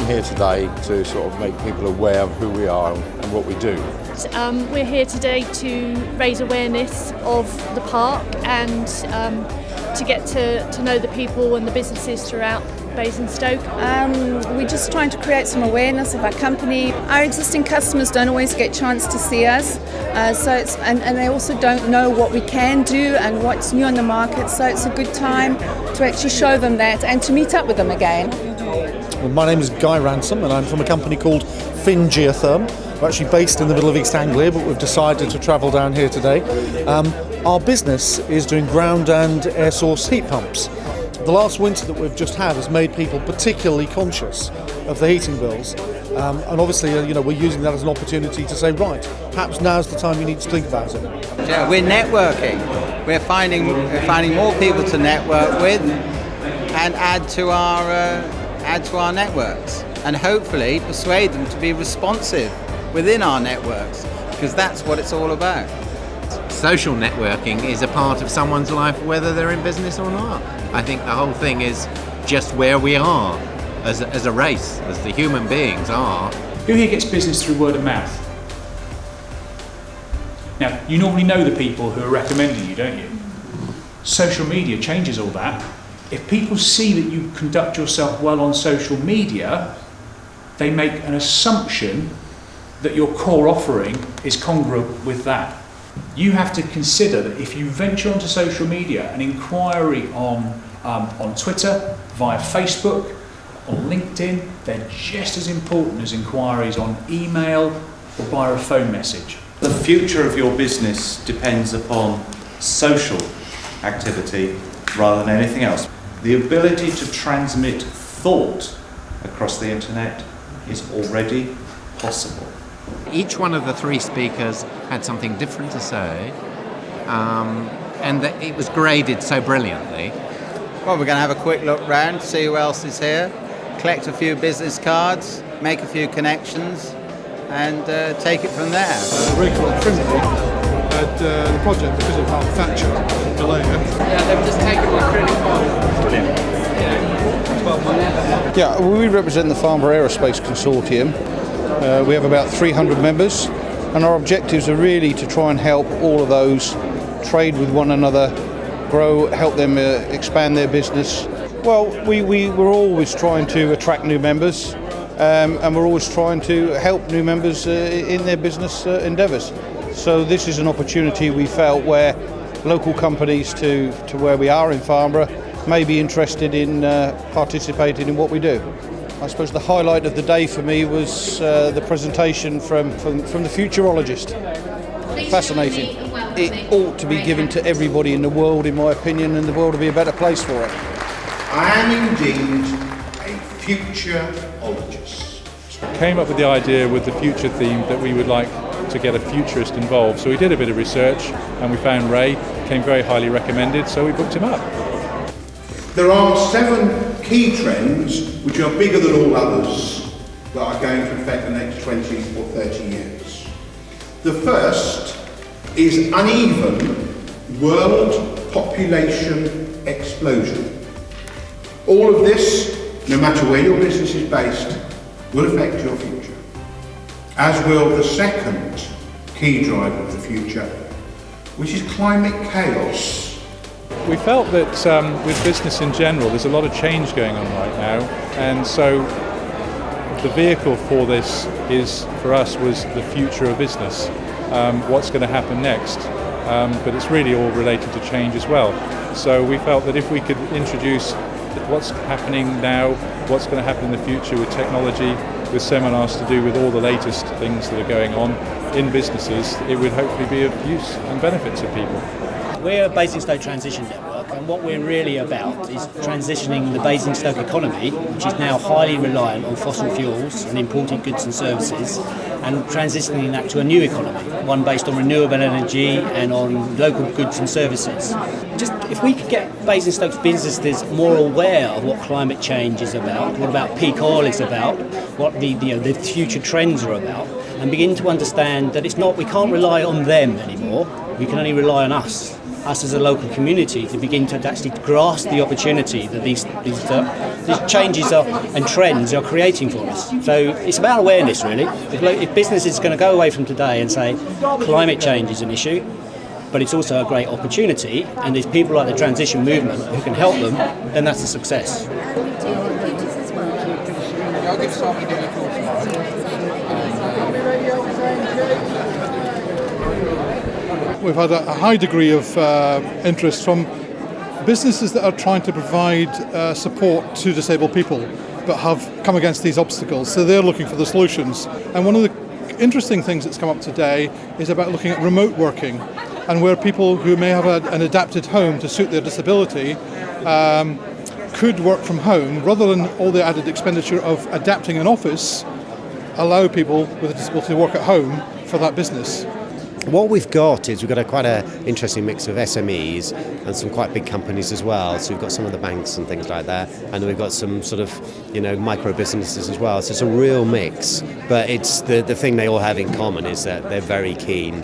come here today to sort of make people aware of who we are and what we do. We're here today to raise awareness of the park and to get to know the people and the businesses throughout Basingstoke. We're just trying to create some awareness of our company. Our existing customers don't always get a chance to see us, and they also don't know what we can do and what's new on the market, so it's a good time to actually show them that and to meet up with them again. Well, my name is Guy Ransom and I'm from a company called Fin Geotherm. We're actually based in the middle of East Anglia, but we've decided to travel down here today. Our business is doing ground and air source heat pumps. The last winter that we've just had has made people particularly conscious of the heating bills, and obviously, we're using that as an opportunity to say, right, perhaps now's the time you need to think about it. Yeah, we're networking. We're finding more people to network with and add to our networks, and hopefully persuade them to be responsive within our networks, because that's what it's all about. Social networking is a part of someone's life whether they're in business or not. I think the whole thing is just where we are as a race, as the human beings are. Who here gets business through word of mouth? Now, you normally know the people who are recommending you, don't you? Social media changes all that. If people see that you conduct yourself well on social media, they make an assumption that your core offering is congruent with that. You have to consider that if you venture onto social media, an inquiry on Twitter, via Facebook, on LinkedIn, they're just as important as inquiries on email or via a phone message. The future of your business depends upon social activity rather than anything else. The ability to transmit thought across the internet is already possible. Each one of the three speakers had something different to say, and that it was graded so brilliantly. Well, we're going to have a quick look round, see who else is here, collect a few business cards, make a few connections, and take it from there. Rachel and Trinity had the project because of our Thatcher delay. Yeah, they've just taken my credit card. Brilliant. Yeah, we represent the Farnborough Aerospace Consortium. We have about 300 members, and our objectives are really to try and help all of those trade with one another, grow, help them expand their business. Well, we're always trying to attract new members, and we're always trying to help new members in their business endeavours. So this is an opportunity we felt where local companies to where we are in Farnborough may be interested in participating in what we do. I suppose the highlight of the day for me was the presentation from the futurologist. Fascinating. It ought to be given to everybody in the world, in my opinion, and the world will be a better place for it. I am indeed a futurologist. Came up with the idea with the future theme that we would like to get a futurist involved. So we did a bit of research and we found Ray, came very highly recommended, so we booked him up. There are 7 key trends which are bigger than all others that are going to affect the next 20 or 30 years. The first is uneven world population explosion. All of this, no matter where your business is based, will affect your future, as will the second key driver of the future, which is climate chaos. We felt that with business in general, there's a lot of change going on right now, and so the vehicle for this for us was the future of business. What's going to happen next? But it's really all related to change as well. So we felt that if we could introduce what's happening now, what's going to happen in the future with technology, with seminars to do with all the latest things that are going on in businesses, it would hopefully be of use and benefit to people. We're a Basingstoke Transition Network, and what we're really about is transitioning the Basingstoke economy, which is now highly reliant on fossil fuels and imported goods and services, and transitioning that to a new economy, one based on renewable energy and on local goods and services. Just if we could get Basingstoke's businesses more aware of what climate change is about, what about peak oil is about, what the future trends are about, and begin to understand that we can't rely on them anymore. We can only rely on us. us as a local community to begin to actually grasp the opportunity that these changes and trends are creating for us. So it's about awareness, really. If business is going to go away from today and say climate change is an issue, but it's also a great opportunity, and there's people like the transition movement who can help them, then that's a success. We've had a high degree of interest from businesses that are trying to provide support to disabled people but have come against these obstacles. So they're looking for the solutions. And one of the interesting things that's come up today is about looking at remote working, and where people who may have an adapted home to suit their disability could work from home rather than all the added expenditure of adapting an office, allow people with a disability to work at home for that business. What we've got is we've got quite an interesting mix of SMEs and some quite big companies as well. So we've got some of the banks and things like that, and we've got some sort of micro businesses as well. So it's a real mix, but it's the thing they all have in common is that they're very keen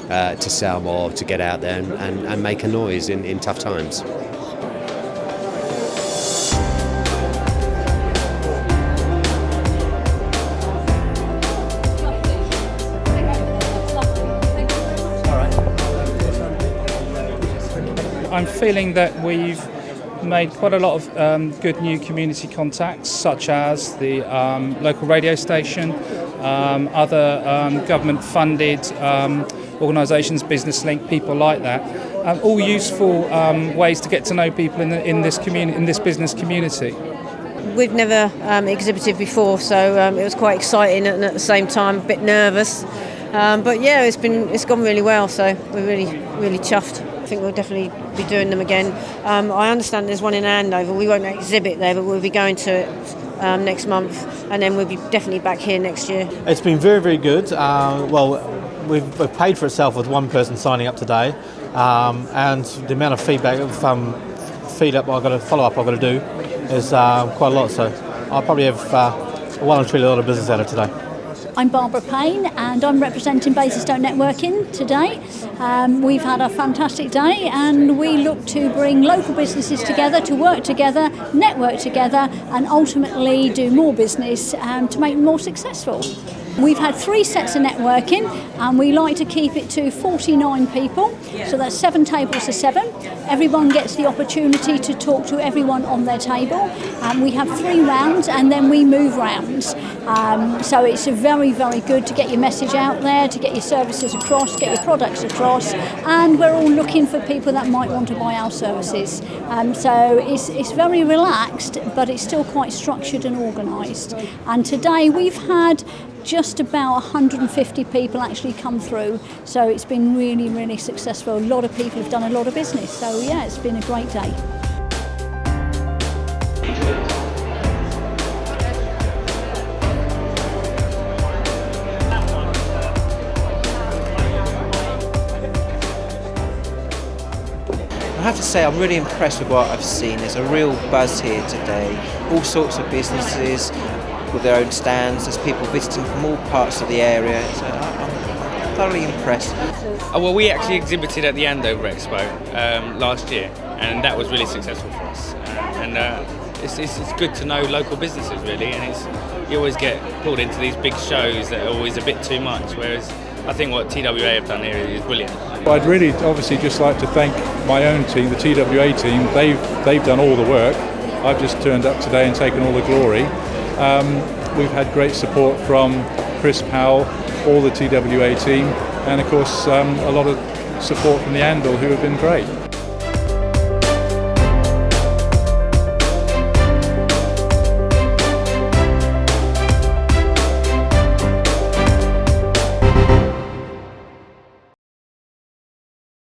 to sell more, to get out there and make a noise in tough times. I'm feeling that we've made quite a lot of good new community contacts, such as the local radio station, other government-funded organisations, Business Link, people like that. All useful ways to get to know people in this business community. We've never exhibited before, so it was quite exciting and at the same time a bit nervous. But yeah, it's gone really well, so we're really chuffed. I think we'll definitely be doing them again. I understand there's one in Andover. We won't exhibit there, but we'll be going to it next month, and then we'll be definitely back here next year. It's been very, very good. We've paid for itself with one person signing up today, and the amount of feedback, follow-up I've got to do is quite a lot. So I'll probably have one or two lot of business out of today. I'm Barbara Payne and I'm representing Basingstoke Networking today. We've had a fantastic day and we look to bring local businesses together to work together, network together and ultimately do more business to make them more successful. We've had 3 sets of networking and we like to keep it to 49 people, so that's 7 tables of 7. Everyone gets the opportunity to talk to everyone on their table. We have 3 rounds and then we move rounds. So it's very, very good to get your message out there, to get your services across, get your products across, and we're all looking for people that might want to buy our services. So it's very relaxed, but it's still quite structured and organised. And today we've had just about 150 people actually come through, so it's been really, really successful. A lot of people have done a lot of business, so yeah, it's been a great day. I have to say I'm really impressed with what I've seen. There's a real buzz here today. All sorts of businesses with their own stands. There's people visiting from all parts of the area. So I'm thoroughly impressed. Well, we actually exhibited at the Andover Expo last year, and that was really successful for us. It's good to know local businesses really, and you always get pulled into these big shows that are always a bit too much, whereas I think what TWA have done here is brilliant. I'd really obviously just like to thank my own team, the TWA team. They've done all the work. I've just turned up today and taken all the glory. We've had great support from Chris Powell, all the TWA team, and of course a lot of support from the Andal, who have been great.